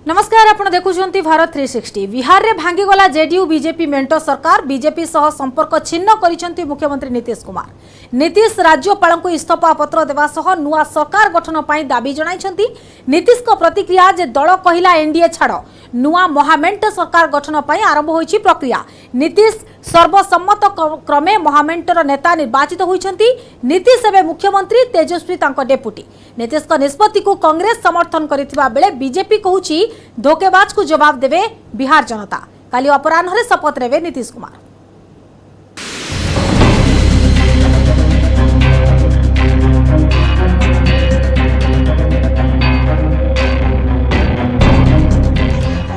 नमस्कार आपण देखुछंती भारत 360। बिहार रे भांगीगला जेडीयू बीजेपी मेंटो सरकार बीजेपी सह संपर्क छिन्न करिसंती मुख्यमंत्री नीतीश कुमार। नीतीश राज्यपाल को इस्तीफा पत्र देवा सह नुआ सरकार गठन पई दाबी जणाइछंती। नीतीश को प्रतिक्रिया जे दल कहिला एनडीए छाड़ नुआ महामेंट सरकार गठन पई आरंभ होईछि प्रक्रिया। नीतीश सर्वसम्मत क्रमे महामेंटर नेता निर्वाचित होइछंती। नीतीश एवं मुख्यमंत्री तेजस्वी तांको डेपुटी। नीतीश का निष्पत्ति को कांग्रेस समर्थन करिथिबा बेले बीजेपी कहूछि धोकेबाज को जवाब देवे बिहार जनता। काली अपराह्न शपथ नेबे नीतीश कुमार।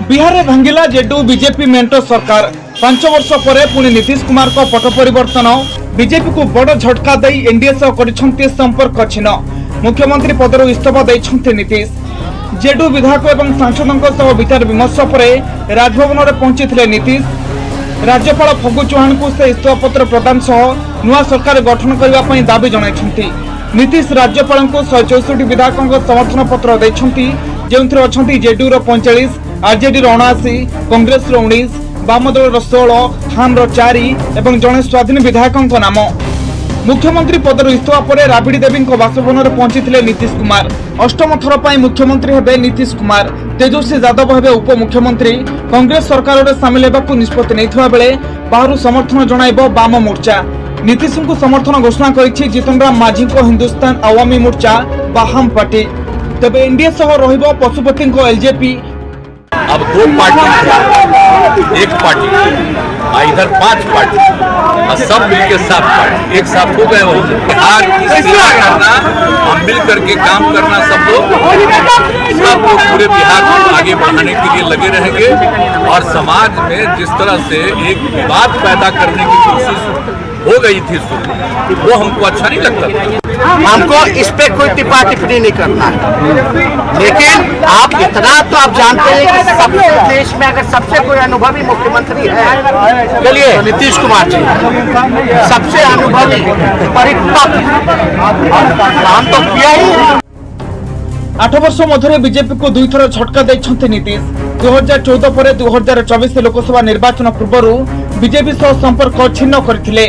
बिहार में भांगिला जेडीयू बीजेपी मेंटो सरकार 5 वर्ष पर पुणी नीतीश कुमार को पट परिवर्तन बीजेपी को बड़ झटका दे एनडीए सह कर संपर्क छिन्न। मुख्यमंत्री पदर इस्तीफा देइछन्ते नीतीश। जेडीयू विधायक एवं सांसदों सह विचार विमर्श पर राजभवन में पहुंची नीतीश। राज्यपाल फगु चौहान को से इस्तीफा पत्र प्रदान सह नुआ सरकार गठन करने दाबी जणाइछन्ती। नीतीश राज्यपाल को 164 विधायकों समर्थन पत्र देइछन्ती, जेउथिरे अछन्ती जेडीयू 45, आरजेडी 79, कांग्रेस 19, वामदल 16, खान 4 एवं जड़े स्वाधीन विधायकों नाम। मुख्यमंत्री पदर इस्तीफा पर राबिड़ी देवी बासभवन में पहुंची नीतीश कुमार। अष्टम थर पर मुख्यमंत्री हेबे नीतीश कुमार। तेजस्वी यादव हेबे उपमुख्यमंत्री। कांग्रेस सरकार में सामिल होगा निष्पत्ति नहीं बेले बाहर समर्थन जणाइब वाम मोर्चा। नीतीश को समर्थन घोषणा करिछि जीतन राम मांझी को हिंदुस्तान आवामी मोर्चा वाम पार्टी। तबे एनडीए सह रहिबो पशुपति को एलजेपी। अब 2 पार्टी, एक पार्टी, इधर 5 पार्टी और सब मिलके 7 पार्टी एक साथ हो गए। बिहार की सेवा करना, हम मिल करके काम करना, सब लोग पूरे बिहार को आगे बढ़ाने के लिए लगे रहेंगे। और समाज में जिस तरह से एक विवाद पैदा करने की कोशिश हो गई थी शुरू, वो हमको अच्छा नहीं लगता था। हमको इस पे कोई टिप्पा टिप्पणी नहीं करना है, लेकिन आप इतना तो आप जानते हैं कि सबसे देश में अगर सबसे कोई अनुभवी मुख्यमंत्री है, चलिए नीतीश कुमार जी सबसे अनुभवी परिपक्व काम तो किया ही। 8 वर्ष मध्य बीजेपी को 2 थर झटका देइछन्ते नीतीश। 2014 पर 2024 लोकसभा निर्वाचन पूर्व बीजेपी सह संपर्क छिन्न करथिले।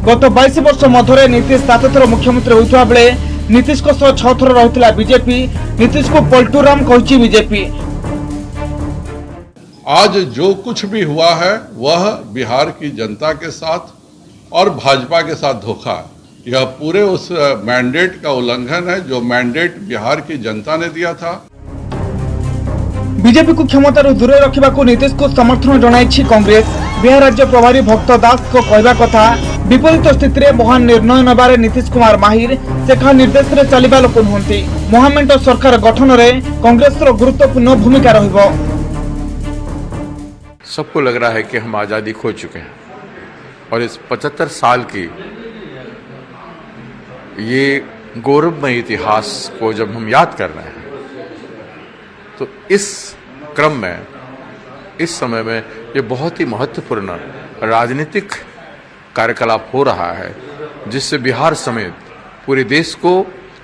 गत 22 वर्ष मध्य नीतीश 7 थर मुख्यमंत्री होइतबा बेले नीतीश को 6 थर रहितला बीजेपी। नीतीश को पलटूराम कहिछि बीजेपी। आज जो कुछ भी हुआ है वह बिहार की जनता के साथ और भाजपा के साथ धोखा है। यह पूरे उस मैंडेट का उल्लंघन है जो मैंडेट बिहार की जनता ने दिया था। बीजेपी को क्षमतार दूर रखा को नीतीश को समर्थन जणाइछि कांग्रेस। बिहार राज्य प्रभारी भक्त दास को कहवा कथा विपरीत स्थिति में महान निर्णय नबारे नीतीश कुमार माहिर। से कहा निर्देश रे चलिबा लोक नहंती। महामेंट सरकार गठन में कांग्रेस गुरुत्वपूर्ण भूमिका रहिबो। सबको लग रहा है कि हम आज़ादी खो चुके हैं और इस 75 साल की ये गौरवमय इतिहास को जब हम याद कर रहे हैं तो इस क्रम में इस समय में ये बहुत ही महत्वपूर्ण राजनीतिक कार्यकलाप हो रहा है, जिससे बिहार समेत पूरे देश को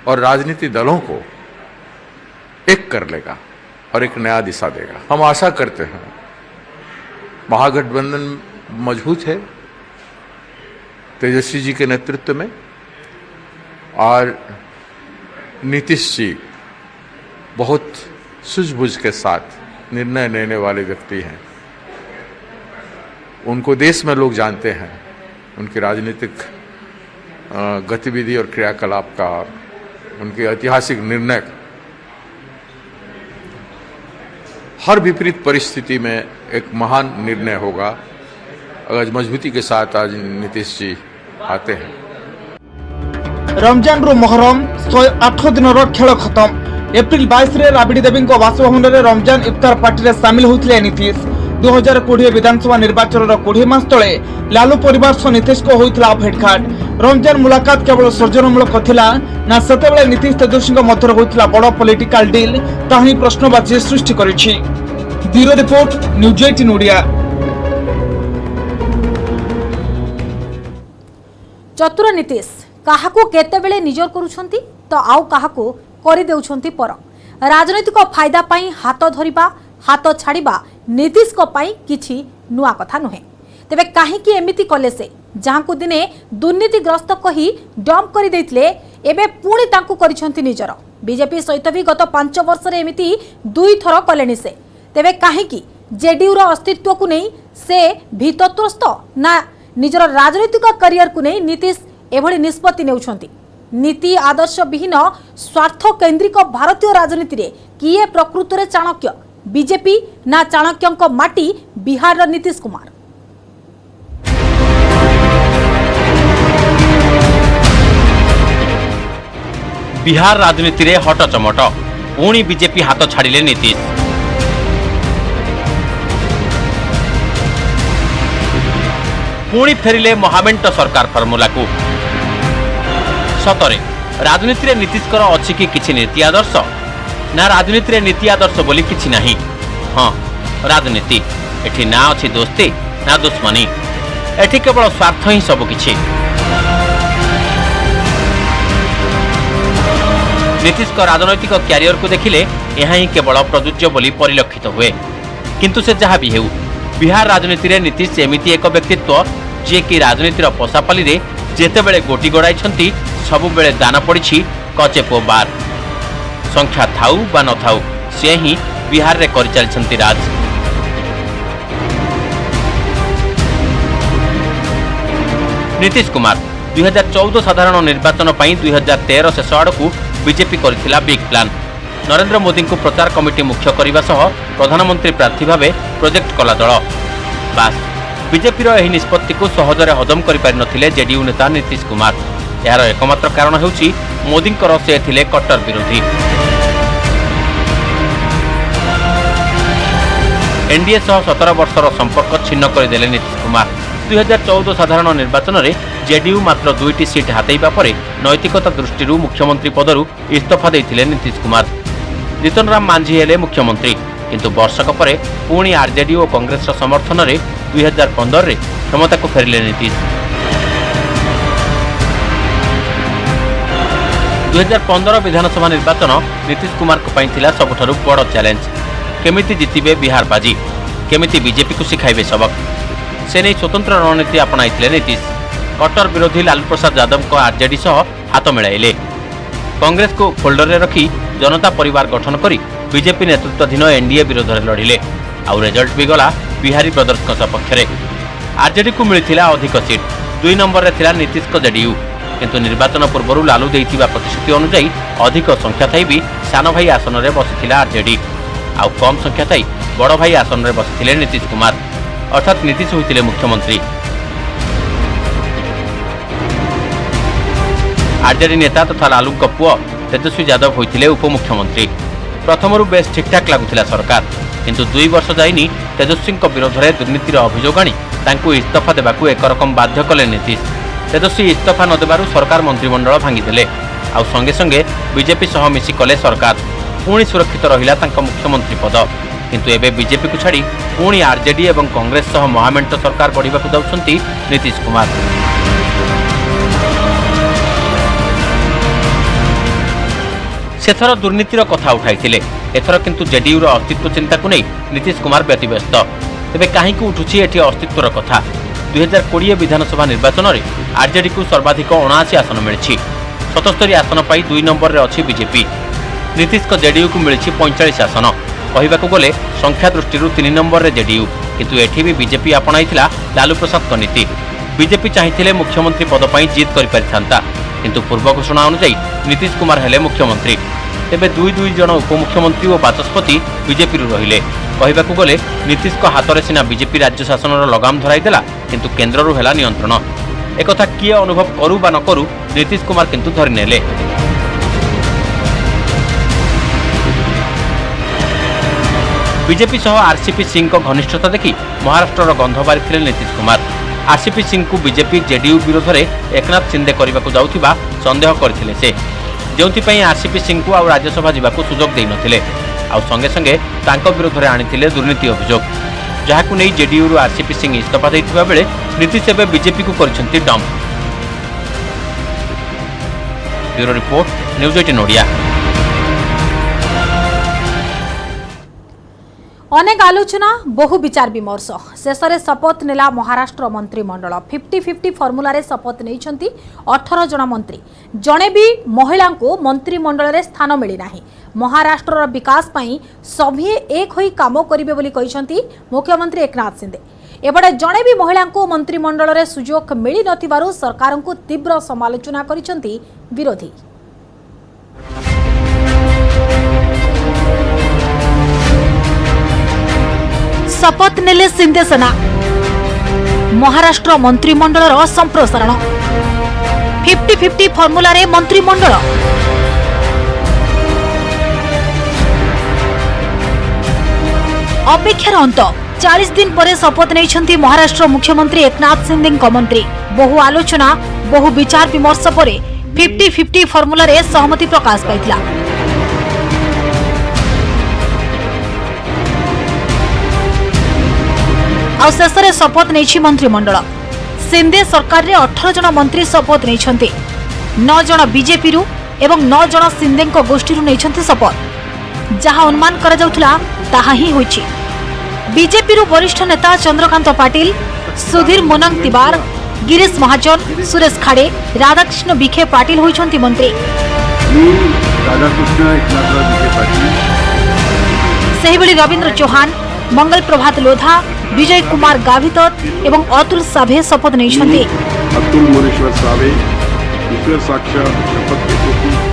और राजनीतिक दलों को एक कर लेगा और एक नया दिशा देगा। हम आशा करते हैं महागठबंधन मजबूत है तेजस्वी जी के नेतृत्व में, और नीतीश जी बहुत सूझबूझ के साथ निर्णय लेने वाले व्यक्ति हैं। उनको देश में लोग जानते हैं, उनकी राजनीतिक गतिविधि और क्रियाकलाप का, उनके ऐतिहासिक निर्णय हर विपरीत परिस्थिति में एक महान निर्णय होगा अगर मजबूती के साथ आज नीतीश जी आते हैं। रमजान रो मोहरम 108 दिन खेल खत्म। एप्रिल 22 रे राबिड़ी देवी बासभवन में रमजान इफ्तार पार्टी में सामिल होते नीतीश। 2020 विधानसभा निर्वाचन 20 मास तले लालू परिवार सह नीतीश को होइतला भेटघाट। रमजान मुलाकात केवल सर्जनमूलक थिला ना सेतेबेले नीतीश तेजस्वी मध्य होइतला बड़ पॉलिटिकल डील, ताही प्रश्नवाची सृष्टि करिछि। Bureau report news 18 Odia. चतुर नीतीश काहाकू केतेबेले निजर करूछंती तो आउ काहाकू करि देउछंती पर। राजनैतिक फायदा पाई हाथ धरिबा, हाथ छाड़ा नीतीश किछि नुआ कथा नुहे। तेबे काहींकि एमिति कले से जहां दिने दुर्नीतिग्रस्त कही डंप कर देथिले एबे पुणी तांकु करिसंती निजर। बीजेपी सहित भी गत 5 वर्ष रे एमिति 2 थर कलेनी से। तेबे काहींकि जेडीयू रो अस्तित्व को नहीं से भीतत्रस्त ना निजर राजनीतिक करियर को नहीं नीतीश एभली निष्पत्ति नेउछंती। नीति आदर्श विहीन स्वार्थ केंद्रिक भारतीय राजनीति रे किए प्रकृत रे चाणक्य बीजेपी ना चाणक्यंक माटी बिहार रो नीतीश कुमार। बिहार राजनीति रे हट चमट पुणी बीजेपी हाथ छाड़िले नीतीश। पुणी फेरिले महामेंट सरकार फर्मुला को। सतरे राजनीति रे नीतीशकर अछि कि किछि नीति आदर्श ना राजनीति रे नीति आदर्श बोली किछि नाही। हाँ राजनीति एठी ना अछि दोस्ती ना दुश्मनी, एठी केवल स्वार्थ ही सब किछि। नीतीश का राजनैतिक क्यारियर को देखिले यह ही केवल प्रযোज्य बोली परिलक्षित हुए। किंतु से जहाँ भी हेउ बिहार राजनीति रे नीतीश एमिति एक व्यक्तित्व जे कि राजनीतिर पसापाली रे जेतेबेले गोटी गड़ाई सबु बेले दाना पड़ी कचेपो बार। संख्या थाउ बा न थाउ से ही बिहार रे कर चलछंती राज। नीतीश कुमार 2014 साधारण निर्वाचन पर 2013 शेष आड़कू बीजेपी करथिला बिग प्लान। नरेंद्र मोदी को प्रचार कमिटी मुख्य करने सह प्रधानमंत्री प्रार्थी भाव प्रोजेक्ट कला दल। बास बीजेपी यह निष्पत्ति को सहजरे हजम कर जेडीयू नेता नीतीश कुमार। यार एकमात्र कारण हेउछि मोदी से थिले कट्टर विरोधी। एनडीए सह 17 वर्षर संपर्क छिन्न करदेले नीतीश कुमार। 2014 साधारण निर्वाचन में जेडीयू मात्र 2टी सीट हातेइबा परे नैतिकता दृष्टि मुख्यमंत्री पदरु इस्तीफा देथिले नीतीश कुमार। जीतन राम मांझी हेले मुख्यमंत्री, किंतु वर्षक परे पुणी आरजेडी और कांग्रेस समर्थन में 2015 रे क्षमता को फेरिले नीतीश। 2015 विधानसभा निर्वाचन नीतीश कुमार को पाइथिला सबुठारु बड़ चैलेंज। केमिति जितिबे बिहार बाजी, केमिति बीजेपी को सिखाइबे सबक, से नहीं स्वतंत्र रणनीति अपनाइथिले नीतीश। कट्टर विरोधी लालू प्रसाद यादव को आरजेडी सह हाथ मिलाइले। कांग्रेस को फोल्डर रे रखी जनता परिवार गठन करी बीजेपी नेतृत्वाधीन एनडीए विरोध में लड़िले। आउ रिजल्ट भी गला बिहारी ब्रदर्स सपक्ष में। आरजेडी को मिलता अधिक सीट, 2 नंबर रे थिला नीतीश को जेडीयू। किंतु निर्वाचन पूर्व लालू देइथिबा प्रतिश्रुति अनुसार अधिक संख्या थाई भी सान भाई आसन में बसिथिला आरजेडी। आउ कम संख्या थाई बड़ भाई आसन में बसिथिले नीतीश कुमार, अर्थात नीतीश होइथिले मुख्यमंत्री। आरजेडी नेता तथा लालू पुओ तेजस्वी यादव होइथिले उपमुख्यमंत्री। प्रथमरु बेस ठीकठाक लगुथिला सरकार, किंतु 2 वर्ष जाइनी तेजस्वी विरोध में दुर्नीतिर अभियोग आनी तांकु इस्तीफा देबाकू एक रकम बाध्य कले नीतीश। तेजस्वी इस्तीफा न देबारु सरकार मंत्रिमंडल भांगिदेले। आउ संगे संगे बीजेपी सह मिसी कले सरकार। पुणी सुरक्षित रहिला तांका मुख्यमंत्री पद। किंतु एबे बीजेपी को छाड़ी पुणी आरजेडी एवं कांग्रेस सह महामेंट सरकार गढ़िबाकू जाउछंती नीतीश कुमार। सेथर दुर्नीतिर कथा उठाइथिले, एथर किंतु जेडीयू रो अस्तित्व चिंता को नहीं नीतीश कुमार व्यतिव्यस्त। तेबे काहे को उठुछि एठी अस्तित्वर कथा। 2020 विधानसभा निर्वाचन में आरजेडी को सर्वाधिक 79 आसन मिली। 77 आसन पाई 2 नंबर रे अछि बीजेपी। नीतीश को जेडीयू को मिली 45 आसन। कहबाकू गले संख्या दृष्टि 3 नंबर रे जेडीयू, किंतु एठी भी बीजेपी अपनाइथिला लालू प्रसाद को नीति। बीजेपी चाहिथिले मुख्यमंत्री पद पई जीत करि परिथांता, किंतु पूर्व घोषणा अनुसार नीतीश कुमार हेले मुख्यमंत्री। तेबे 2 जन उपमुख्यमंत्री और बाचस्पति बीजेपी रहिले। कहबाकू गले नीतीश को हाथ में सीना बीजेपी राज्य शासन लगाम धराइदेला, किंतु केन्द्र हेला नियंत्रण। एक कथा किए अनुभव करू बा न करू नीतीश कुमार किंतु धरिनेले। बीजेपी सह आरसीपी सिंह को घनिष्ठता देखी महाराष्ट्र गंध बारिथिले नीतीश कुमार। आरसीपी सिंह को बीजेपी जेडीयू विरोध में एकनाथ शिंदे करने जाउथिबा संदेह करथिले से, जोंथिपई आरसीपी सिंह को आउ राज्यसभा जावाकू सुजोग देई नथिले। आउ संगे संगे तांको विरोध में आनिथिले दुर्नीति अभियोग, जहाकू नहीं जेडीयू रो आरसीपी सिंह इस्तीफा देइथिबा बेले नीतीश एबे बीजेपी को करछंती dump. Bureau report, news 18 Odia. अनेक आलोचना बहु विचार विमर्श शेष में शपथ नेला महाराष्ट्र मंत्रिमंडल 50-50 फर्मुला शपथ नहीं 18 जन मंत्री जड़े भी महिला को मंत्रिमंडल में स्थान मिलना महाराष्ट्र विकास पाई सभी एक होई काम करेंगे बोली कहते मुख्यमंत्री एकनाथ शिंदे एपटे जड़े भी महिला को मंत्रिमंडल में सुजोग मिल न सरकार को तीव्र समालोचना करिसेंती विरोधी। शपथ नेले शिंदे सेना महाराष्ट्र मंत्रिमंडल संप्रसारण 50-50 फर्मुला रे मंत्रिमंडल अपेक्षार अंत 40 दिन पर शपथ नहीं महाराष्ट्र मुख्यमंत्री एकनाथ शिंदे मंत्री बहु आलोचना बहु विचार विमर्श पर 50-50 फर्मुला रे सहमति प्रकाश पाइथिला। शेष में शपथ नहीं मंत्रिमंडल शिंदे सरकार रे 18 जन मंत्री शपथ नहीं 9 जन बीजेपी रु एवं 9 जन शिंदे गोष्ठी नहीं शपथ जहां अनुमान करा जाउथला ताहा ही होइछि। बीजेपी रु वरिष्ठ नेता चंद्रकांत पाटिल सुधीर मुनंग तिवार गिरीश महाजन सुरेश खाड़े राधाकृष्ण विखे पाटिल होइछंती मंत्री। सेहिबळी रविंद्र चौहान मंगल प्रभात लोधा विजय कुमार गावित एवं अतुल साभे शपथ नहीं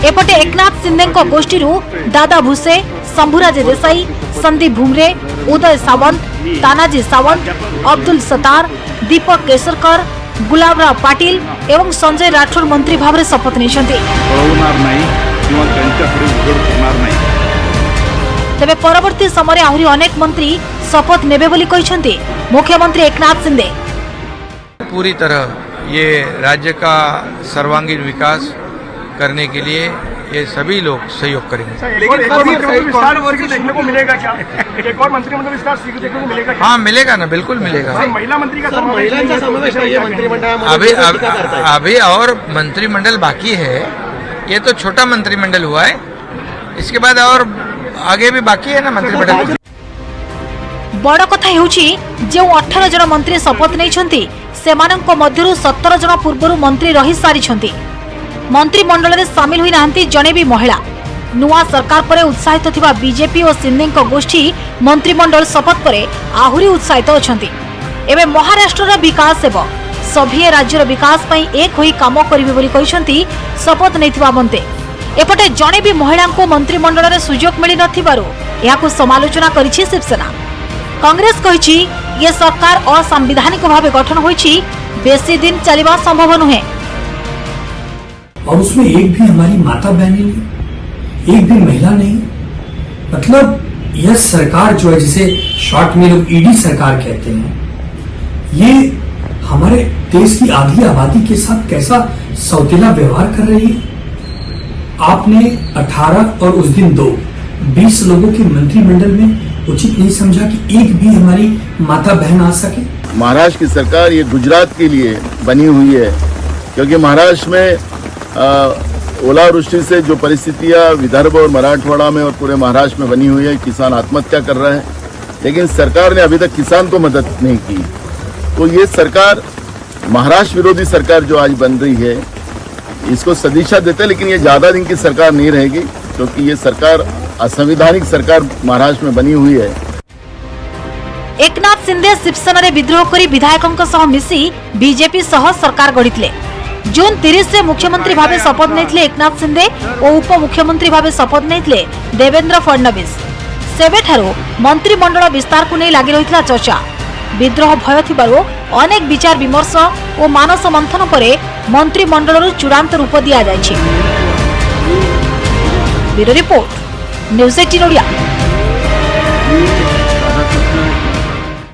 एपटे एकनाथ शिंदे गोष्ठी दादा भूसे शंभुराज देसाई संदीप भुमरे उदय सावंत तानाजी सावंत अब्दुल सत्तार दीपक केसरकर गुलाबराव पाटिल एवं संजय राठौर मंत्री भाव में शपथ नहीं। तेबे परवर्ती समय आहरी अनेक मंत्री शपथ नेबे बोली कहछन्ती मुख्यमंत्री एकनाथ शिंदे। पूरी तरह ये राज्य का सर्वांगीण विकास करने के लिए ये सभी लोग सहयोग करेंगे। देखने को मिलेगा क्या? एक और मंत्रिमंडल विस्तार देखने को मिलेगा क्या? हाँ मिलेगा ना, बिल्कुल मिलेगा। महिला मंत्री का समावेश अभी और मंत्रिमंडल बाकी है। ये तो छोटा मंत्रिमंडल हुआ है, इसके बाद और आगे भी बाकी है ना मंत्रिमंडल। बड़ कथा हेउछि जे 18 जन मंत्री शपथ नहीं सेमानंक मध्यरु 17 जन पूर्वरु मंत्री रही सारिछंती। मंत्रिमंडल में सामिल हुई नाहंती जणे भी महिला। नुआ सरकार पर उत्साहित थिबा बीजेपी और शिंदे गोष्ठी मंत्रिमंडल शपथ पर आहुरी उत्साहित अछंती। एबे महाराष्ट्र विकास हेब सभी राज्यर विकास पई एक होई काम करिवे बोली कहछंती शपथ नैथिबा मंत्री। एपटे जणे भी महिला को मंत्रिमंडल में सुजोग मिल नथिबारु याकु समालोचना करिछि शिवसेना। कांग्रेस कहिछि ये सरकार असंवैधानिक भावे गठन होइछि, बेसी दिन चलिबा संभव नुहे। और उसमें एक भी हमारी माता बहनें नहीं, एक भी महिला नहीं। मतलब यह सरकार जो है, जिसे शॉर्ट में लोग ईडी सरकार कहते हैं, ये हमारे देश की आधी आबादी के साथ कैसा सौतेला व्यवहार कर रही है। आपने 18 और उस दिन 20 लोगों के मंत्रिमंडल में उचित नहीं समझा कि एक भी हमारी माता बहन आ सके। महाराष्ट्र की सरकार ये गुजरात के लिए बनी हुई है, क्योंकि महाराष्ट्र में ओलावृष्टि से जो परिस्थितियां विदर्भ और मराठवाड़ा में और पूरे महाराष्ट्र में बनी हुई है, किसान आत्महत्या कर रहे हैं, लेकिन सरकार ने अभी तक किसान को मदद नहीं की। तो ये सरकार महाराष्ट्र विरोधी सरकार जो आज बन रही है, इसको सदिच्छा देते हैं, लेकिन ये ज्यादा दिन की सरकार नहीं रहेगी, क्योंकि ये सरकार असंवैधानिक सरकार महाराष्ट्र में बनी हुई है। एकनाथ शिंदे शिवसेना रे विद्रोह करी विधायकों सह मिसी बीजेपी सह सरकार गढ़िथिले। जून 30 से मुख्यमंत्री भावे शपथ नहीं एकनाथ शिंदे और उप मुख्यमंत्री भावे शपथ नहीं देवेंद्र फडणवीस। सेबेठारू मंत्रिमंडल विस्तार को नहीं लगी रही चर्चा। विद्रोह भय थिबारु अनेक विचार विमर्श और मानस मंथन पर मंत्रिमंडल चूड़ांत रूप दिया जायछि। Bureau report news 18 Odia.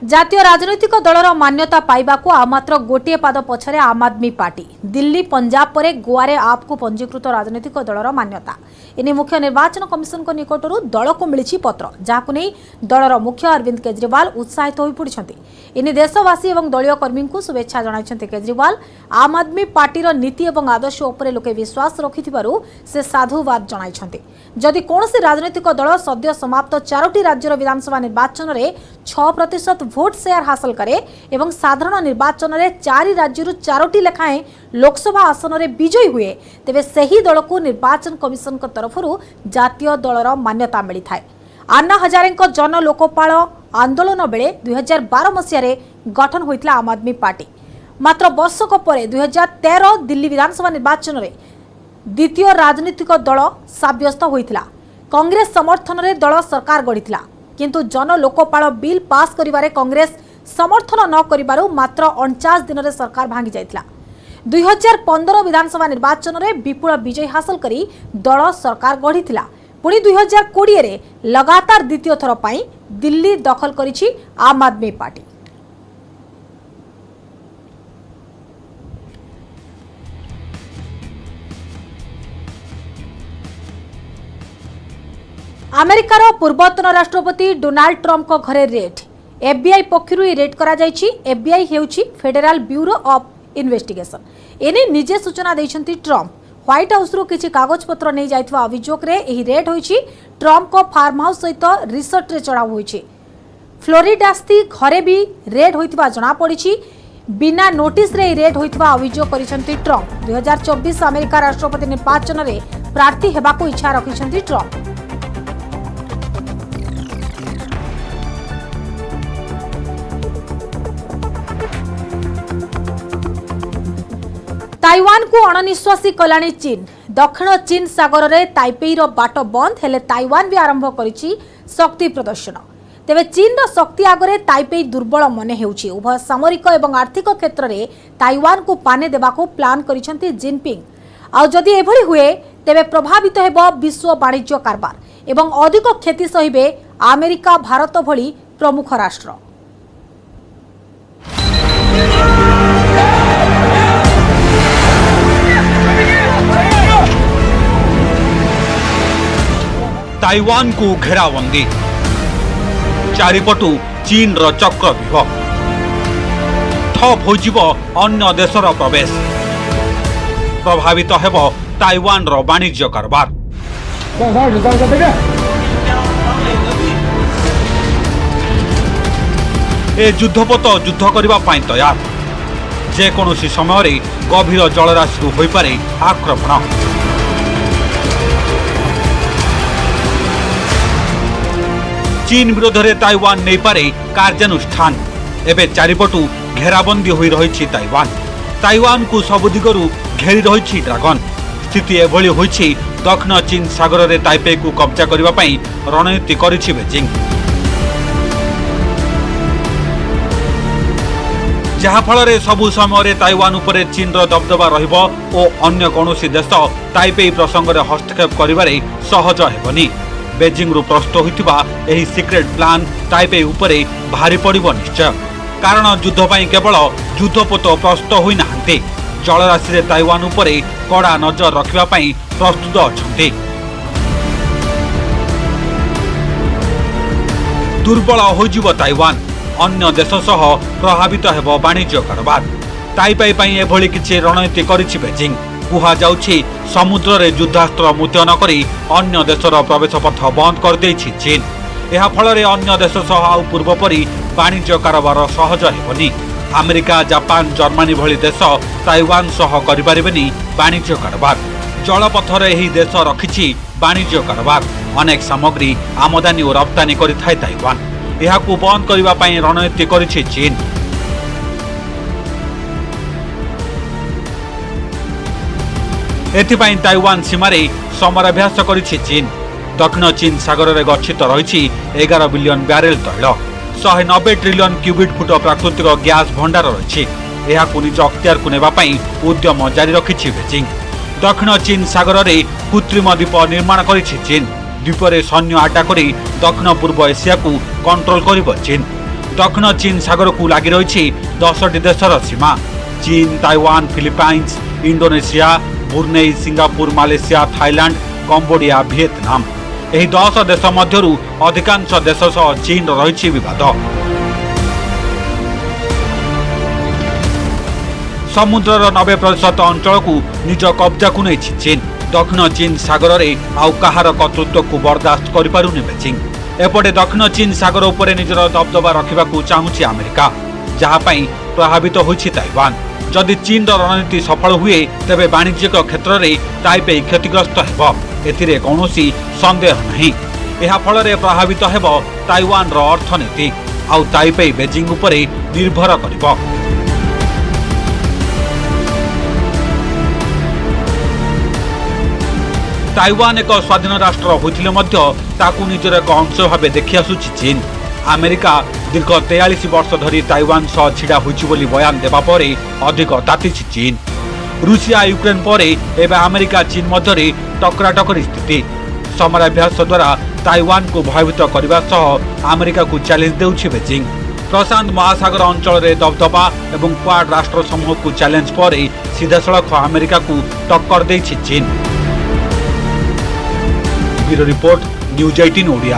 जातीय राजनैतिक दलर मान्यता पाइबाकू आ मात्र गोटे पाद पछरे आम आदमी पार्टी दिल्ली पंजाब परे गोवारे आपको पंजीकृत राजनैतिक दलर मान्यता एने मुख्य निर्वाचन कमिशन को निकटरू दल को मिली पत्र जहां नहीं दलर मुख्य अरविंद केजरीवाल उत्साहित हो पड़ती एने देशवासी और दलीय कर्मी को शुभेच्छा जणाइछन्ते केजरीवाल आम आदमी पार्टीर नीति और आदर्श उपरे लोके विश्वास रखिथिबारु से साधुवाद जणाइछन्ते जदि कोनोसी राजनैतिक दल सद्य समाप्त 4टी राज्यर विधानसभा निर्वाचन में 6% भोट शेयर हासिल करे एवं साधारण निर्वाचन में 4 राज्य 4टी लेखाएं लोकसभा आसन में विजयी हुए तेबे सही दल को निर्वाचन कमिशन तरफ जातीय दलर मान्यता मिली थाए। अन्ना हजारे जन लोकपाल आंदोलन बेले 2012 मसीह गठन होइतला आम आदमी पार्टी मात्र वर्षक पर 2013 दिल्ली विधानसभा निर्वाचन में द्वितीय राजनीतिक दल साब्यस्त होइतला। कांग्रेस समर्थन में दल सरकार गढ़ितला किंतु जन लोकपाल बिल पास करिवारे कांग्रेस समर्थन न करिबारु मात्र 49 दिन में सरकार भांगी जाइतला। 2015 विधानसभा निर्वाचन में विपुल विजय हासिल करी दल सरकार गढ़ितला। पुणी 2020 रे लगातार द्वितीय थर पाई दिल्ली दखल करिछि आम आदमी पार्टी। अमेरिकार पूर्वतन राष्ट्रपति डोनाल्ड ट्रंप को घरे रेड एफबीआई पक्षरु रेड करा जायछि। एफबीआई हेउछि फेडरल ब्यूरो ऑफ इन्वेस्टिगेशन एने निजे सूचना दैछन्ति ट्रंप व्हाइट हाउस रु किछि कागज पत्र नै जायथवा अभियोग रे एही रेड होइछि। ट्रंप को फार्म हाउस सहित रिसोर्ट रे चढ़ाव होइछि। फ्लोरिडा स्थित घरे भी रेड होइतबा जणा पड़िछि। बिना नोटिस रे रेड होइतबा अभियोग करिसन्ति ट्रंप। 2024 अमेरिका राष्ट्रपति निर्वाचन रे प्रार्थी हेबाको इच्छा रखिसन्ति ट्रंप। ताइवान को अणनिश्वासी कलानी चीन दक्षिण चीन सागर में ताइपेईर बाट बंद हेले ताइवान भी आरंभ करिछि शक्ति प्रदर्शन। तेबे चीन शक्ति आगरे ताइपेई दुर्बल मने हेउछि। उभय सामरिक और आर्थिक क्षेत्र में ताइवान को पाने देबाको प्लान करिसन्ति जिनपिंग। आ जदि एभली हुए तेबे प्रभावित हेबो विश्व वाणिज्य कारबार एवं अधिक क्षति सहिबे अमेरिका भारत भली प्रमुख राष्ट्र। ताइवान को घेराबंदी चारिपटु चीन रो चक्रव्यूह ठप होजिब अन्य देशर प्रवेश प्रभावित हेब ताइवान रो वाणिज्य कारबार। ए युद्धपोत युद्ध करबा पाई तैयार जेकोसी समय गभीर जलराशि होई पारे आक्रमण। चीन विरोध में ताइवान नहीं पारे कार्यानुष्ठान एवं चारिपटु घेराबंदी हो रही ताइवान। ताइवान को सबु दिगरु घेरी रही ड्रागन। स्थिति एभली होइछि दक्षिण चीन सागर में ताइपे को कब्जा करने पाई रणनीति करिछि बेजिंग। जहाँफल सबु समय ताइवान उपरे चीन रो दबदबा रहिबो और अन्य कौनसी देश ताइपे प्रसंग में हस्तक्षेप करिबारे सहज हेबनी। बेजिंग रु प्रस्तुत होइतिबा एही सिक्रेट प्लान ताइपे उपरे भारी पड़िबो निश्चय। कारण युद्ध पाई केवल युद्धपोत प्रस्तुत होई नाहंती जलराशि रे ताइवान उपरे कड़ा नजर रखिबा पाई प्रस्तुत अछंती। दुर्बल होइजिबो ताइवान अन्य देश सह प्रभावित हेबो वाणिज्य कारबार। ताइपे पाई एभली किछि रणनीति करिछि बेजिंग। कुहा जाउछि समुद्र रे युद्धास्त्र मुतयन करी अन्य देशर प्रवेश पथ बंद कर देछि चीन। एहा फल अन्य देश सह आउ पूर्व परी वाणिज्य कारबार सहज हेबनी। अमेरिका जापान जर्मनी भली देश ताइवान सह करिपारिबेनी वाणिज्य कारबार। जलपथरे एही देश रखिछि वाणिज्य कारबार। अनेक सामग्री आमदानी और रप्तानी करिथाय ताइवान। एहाकु बंद करिबा पई रणनीति करिछि चीन। एथिपाई ताइवान सीमारे समराभ्यास करिछि चीन। दक्षिण चीन सागर में गच्छित रही 11 बिलियन ब्यारेल तैल 190 ट्रिलियन क्यूबिक फुट प्राकृतिक गैस भंडार रही। निज अख्तियार को नेबाई उद्यम जारी रखिछि बेजिंग। दक्षिण चीन सागर में कृत्रिम द्वीप निर्माण करिछि चीन। द्वीपर सैन्य आटा करी दक्षिण पूर्व एशिया को कंट्रोल करिब चीन। दक्षिण चीन सागर को लगी रही 10टी देशर सीमा चीन, Taiwan, Philippines, Indonesia, Brunei, Singapore, Malaysia, Thailand, Cambodia, Vietnam. यही 10 देश मध्यरु अधिकांश देश सह चीन रही विवाद। समुद्रर 90% अंचल को निज कब्जा को नहीं चीन। दक्षिण चीन सागर में आउ कहार कर्तृत्व को बर्दाश्त कर पारुनि बेजिंग। एपटे दक्षिण चीन सागर उपर निजर दबदबा रखा चाहूँगी अमेरिका, जहाँपाई प्रभावित होइछि ताइवान। जदि चीन रणनीति सफल हुए तेबे वाणिज्यिक क्षेत्र में ताइपे क्षतिग्रस्त हेब, एथिरे कौनसी संदेह नहीं। यह फल प्रभावित हेब ताइवान रो अर्थनीति, आउ ताइपे बेजिंग उपरे निर्भर करिब। ताइवान एक स्वाधीन राष्ट्र होइथिले मध्य ताकू निजर एक अंश भाव देखि आसुछि चीन। अमेरिका दीर्घ 43 वर्ष धरी ताइवान सह छिड़ा होइछि बोली बयान देबा परे अधिक तातिछि चीन। रूसिया यूक्रेन परे एबे अमेरिका चीन मध्यरे टकराटकरी स्थिति। समराभ्यास द्वारा ताइवान को भयभीत करने सह अमेरिका को चैलेंज देउछि बेजिंग। प्रशांत महासागर अंचल में दबदबा एवं क्वाड राष्ट्र समूह को चैलेंज पर सीधासलख अमेरिका को टक्कर देइछि चीन। Bureau report, news 18 Odia.